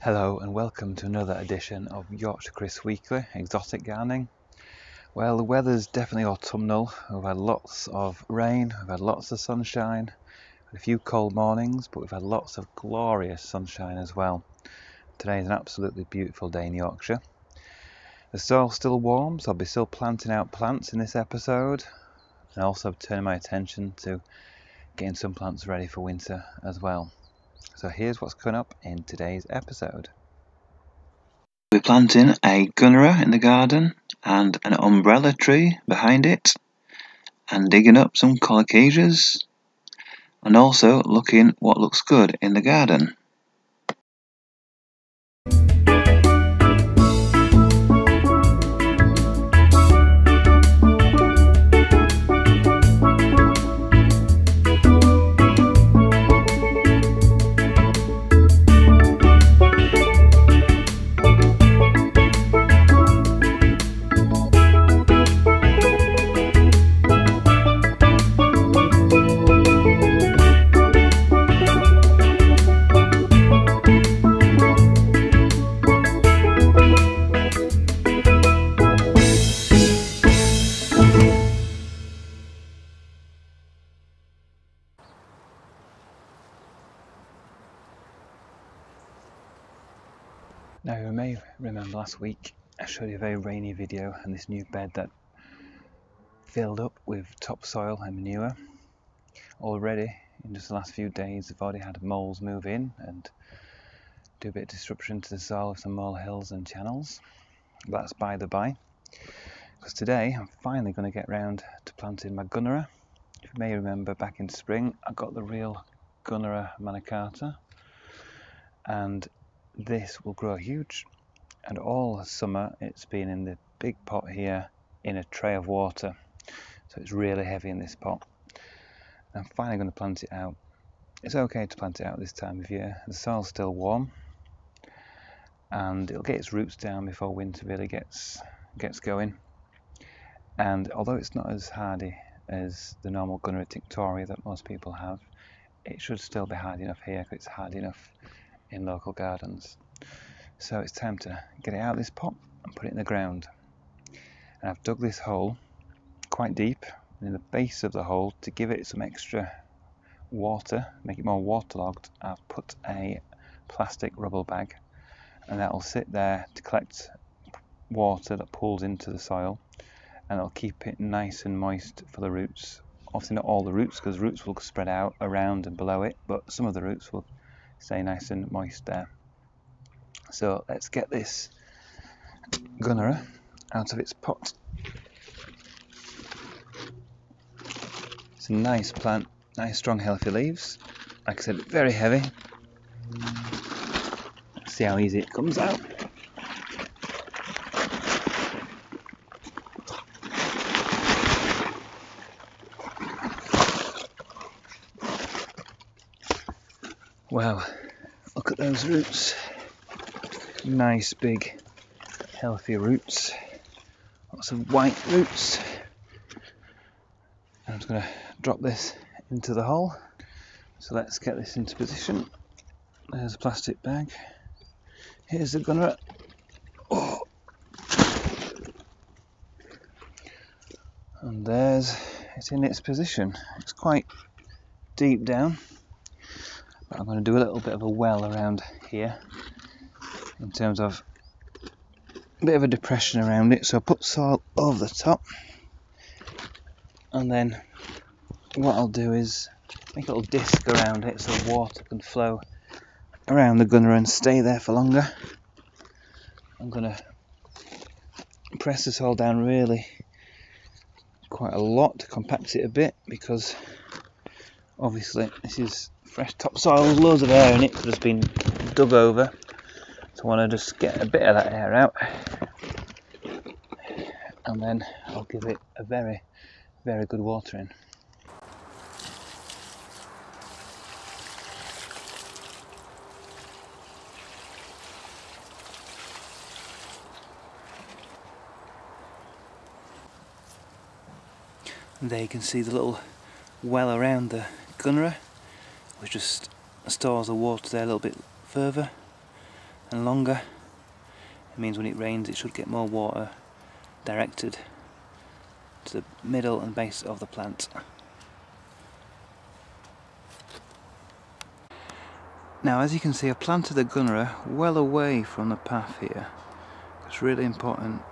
Hello and welcome to another edition of Yorkshire Kris Weekly Exotic Gardening. Well, the weather's definitely autumnal. We've had lots of rain, we've had lots of sunshine, a few cold mornings, but we've had lots of glorious sunshine as well. Today is an absolutely beautiful day in Yorkshire. The soil's still warm, so I'll be still planting out plants in this episode, and also turning my attention to getting some plants ready for winter as well. So here's what's coming up in today's episode. We're planting a Gunnera in the garden and an umbrella tree behind it, and digging up some Colocasias, and also looking what looks good in the garden. Now you may remember last week I showed you a very rainy video and this new bed that filled up with topsoil and manure. Already in just the last few days I've already had moles move in and do a bit of disruption to the soil with some mole hills and channels. But that's by the by, because today I'm finally going to get round to planting my Gunnera. If you may remember, back in spring I got the real Gunnera Manna Carter, and this will grow huge, and all summer it's been in the big pot here in a tray of water, so it's really heavy in this pot. I'm finally going to plant it out. It's okay to plant it out this time of year. The soil's still warm and it'll get its roots down before winter really gets going, and although it's not as hardy as the normal Gunnera tinctoria that most people have, it should still be hardy enough here because it's hardy enough in local gardens. So it's time to get it out of this pot and put it in the ground. And I've dug this hole quite deep, and in the base of the hole, to give it some extra water, make it more waterlogged, I've put a plastic rubble bag, and that will sit there to collect water that pools into the soil, and it'll keep it nice and moist for the roots. Obviously not all the roots, because roots will spread out around and below it, but some of the roots will stay nice and moist there. So let's get this Gunnera out of its pot. It's a nice plant, nice strong healthy leaves. Like I said, very heavy. Let's see how easy it comes out. Wow, look at those roots. Nice big healthy roots. Lots of white roots. I'm just going to drop this into the hole. So let's get this into position. There's a plastic bag. Here's the Gunnera. Oh. And there's it in its position. It's quite deep down, but I'm going to do a little bit of a well around here in terms of a bit of a depression around it. So I'll put soil over the top, and then what I'll do is make a little disc around it so water can flow around the Gunnera and stay there for longer. I'm going to press the soil down really quite a lot to compact it a bit, because obviously this is fresh topsoil, there's loads of air in it that's been dug over, so I want to just get a bit of that air out, and then I'll give it a very, very good watering. And there you can see the little well around the Gunnera, which just stores the water there a little bit further. and longer. It means when it rains it should get more water directed to the middle and base of the plant. Now, as you can see, I've planted the Gunnera well away from the path here. It's really important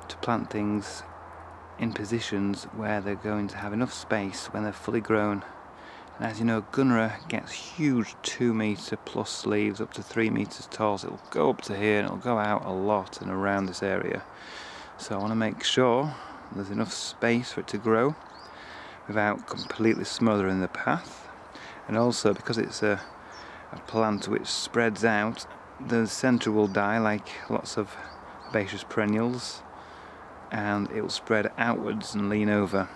to plant things in positions where they're going to have enough space when they're fully grown. And as you know, Gunnera gets huge 2 metre plus leaves, up to 3 metres tall, so it'll go up to here and it'll go out a lot and around this area. So I want to make sure there's enough space for it to grow without completely smothering the path. And also, because it's a plant which spreads out, the centre will die like lots of herbaceous perennials, and it will spread outwards and lean over.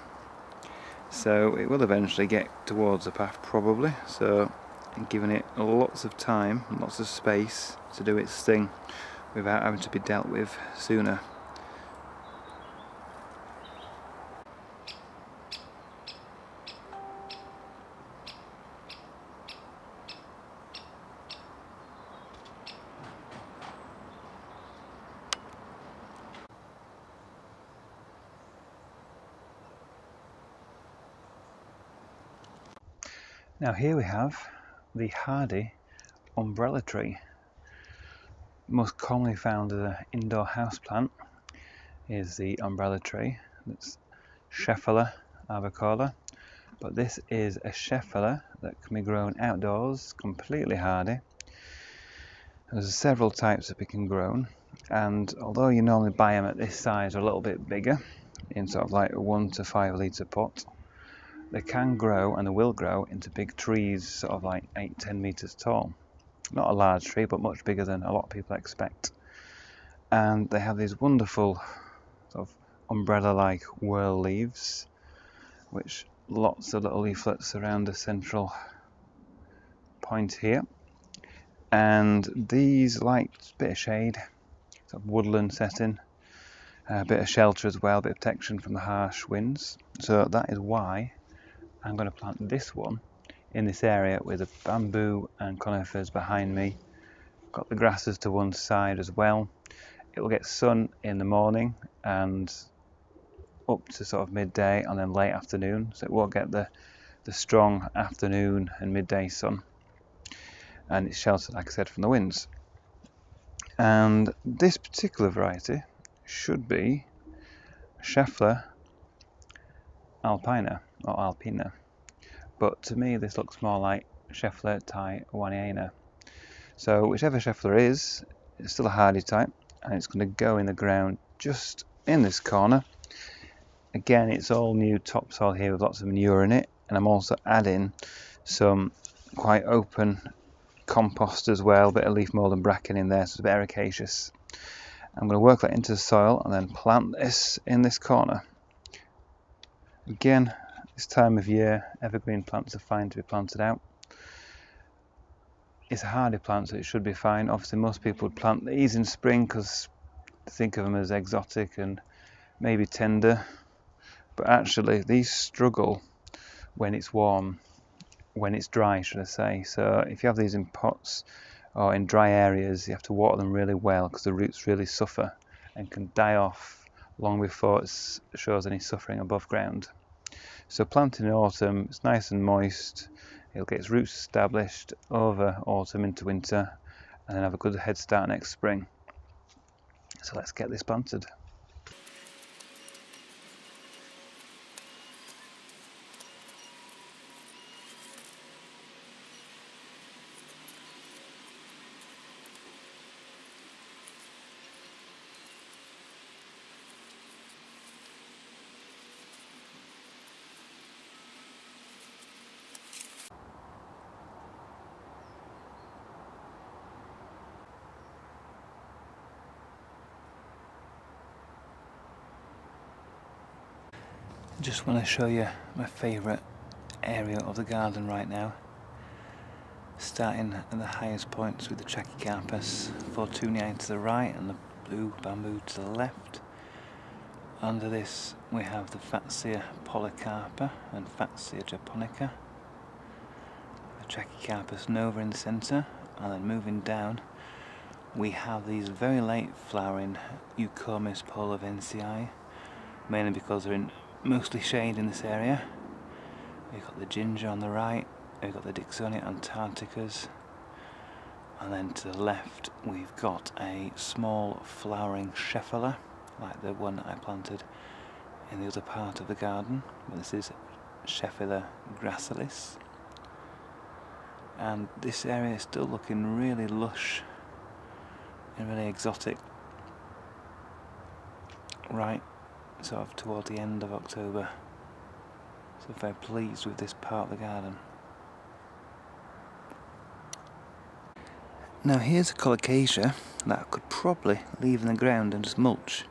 So it will eventually get towards the path probably, so giving it lots of time and lots of space to do its thing without having to be dealt with sooner. Now here we have the hardy umbrella tree. Most commonly found as an indoor houseplant is the umbrella tree. That's Schefflera avicula, but this is a Schefflera that can be grown outdoors, completely hardy. There's several types that we can grow, and although you normally buy them at this size or a little bit bigger, in sort of like a 1 to 5 litre pot, they can grow, and they will grow, into big trees, sort of like 8-10 metres tall. Not a large tree, but much bigger than a lot of people expect. And they have these wonderful sort of umbrella-like whorl leaves, which lots of little leaflets around the central point here. And these like a bit of shade, sort of woodland setting, a bit of shelter as well, a bit of protection from the harsh winds. So that is why I'm going to plant this one in this area with the bamboo and conifers behind me. Got the grasses to one side as well. It will get sun in the morning and up to sort of midday and then late afternoon, so it won't get the strong afternoon and midday sun, and it's sheltered, like I said, from the winds. And this particular variety should be Schefflera alpina or alpina, but to me this looks more like Schefflera taiwaniana. So whichever Schefflera is, it's still a hardy type, and it's going to go in the ground just in this corner. Again, it's all new topsoil here with lots of manure in it, and I'm also adding some quite open compost as well, a bit of leaf mould and bracken in there, so it's a bit ericaceous. I'm going to work that into the soil and then plant this in this corner. Again, this time of year, evergreen plants are fine to be planted out. It's a hardy plant, so it should be fine. Obviously, most people would plant these in spring because they think of them as exotic and maybe tender. But actually, these struggle when it's warm, when it's dry, should I say. So if you have these in pots or in dry areas, you have to water them really well because the roots really suffer and can die off long before it shows any suffering above ground. So planting in autumn, it's nice and moist. It'll get its roots established over autumn into winter, and then have a good head start next spring. So let's get this planted. Just want to show you my favourite area of the garden right now. Starting at the highest points with the Trachycarpus fortunei to the right and the blue bamboo to the left. Under this we have the Fatsia polycarpa and Fatsia japonica. The Trachycarpus nova in the centre, and then moving down we have these very late flowering Eucomis polovensi, mainly because they're in mostly shade in this area. We've got the ginger on the right, we've got the Dixonia antarcticas, and then to the left we've got a small flowering Schefflera, like the one I planted in the other part of the garden. But this is Schefflera gracilis, and this area is still looking really lush and really exotic, right sort of toward the end of October. So very pleased with this part of the garden. Now here's a Colocasia that I could probably leave in the ground and just mulch,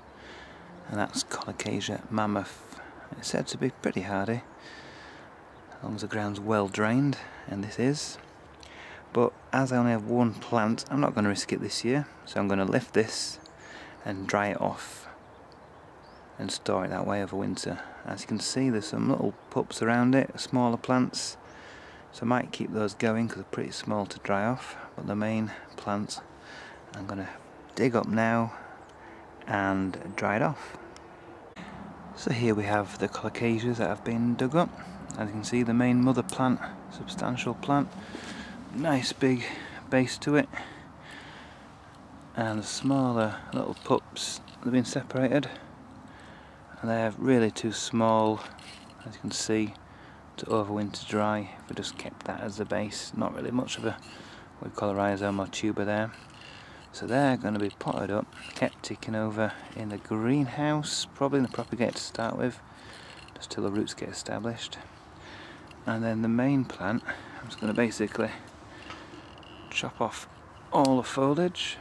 and that's Colocasia Mammoth. It's said to be pretty hardy as long as the ground's well drained, and this is. But as I only have one plant, I'm not going to risk it this year, so I'm going to lift this and dry it off and store it that way over winter. As you can see, there's some little pups around it, smaller plants, so I might keep those going because they're pretty small to dry off. But the main plant I'm going to dig up now and dry it off. So here we have the Colocasias that have been dug up. As you can see, the main mother plant, substantial plant, nice big base to it, and the smaller little pups have been separated, and they're really too small, as you can see, to overwinter dry. If we just kept that as the base, not really much of a what we call a rhizome or tuber there. So they're going to be potted up, kept ticking over in the greenhouse, probably in the propagator to start with, just till the roots get established. And then the main plant, I'm just going to basically chop off all the foliage.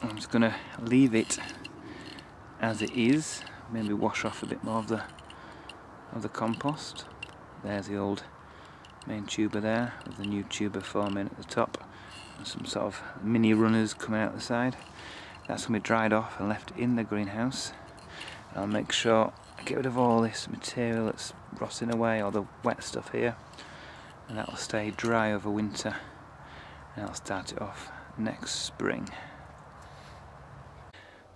I'm just going to leave it as it is, maybe wash off a bit more of the compost. There's the old main tuber there, with the new tuber forming at the top, and some sort of mini runners coming out the side. That's going to be dried off and left in the greenhouse. I'll make sure I get rid of all this material that's rotting away, all the wet stuff here, and that will stay dry over winter, and I'll start it off next spring.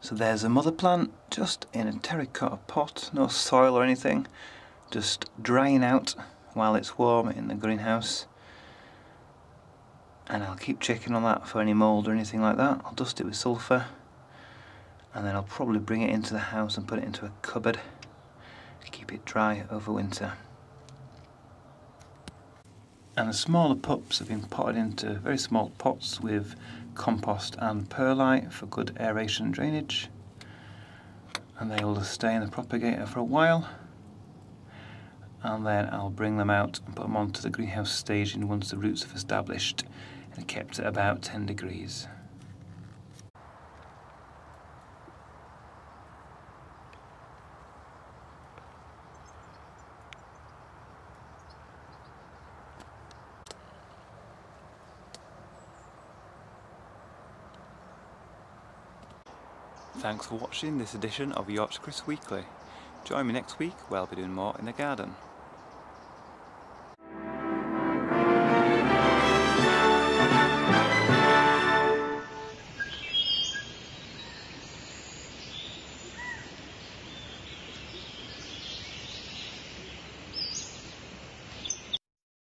So there's a mother plant, just in a terracotta pot, no soil or anything, just drying out while it's warm in the greenhouse. And I'll keep checking on that for any mould or anything like that. I'll dust it with sulphur, and then I'll probably bring it into the house and put it into a cupboard to keep it dry over winter. And the smaller pups have been potted into very small pots with compost and perlite for good aeration and drainage, and they will stay in the propagator for a while, and then I'll bring them out and put them onto the greenhouse staging once the roots have established and kept at about 10 degrees. Thanks for watching this edition of Yorkshire Kris Weekly. Join me next week where I'll be doing more in the garden.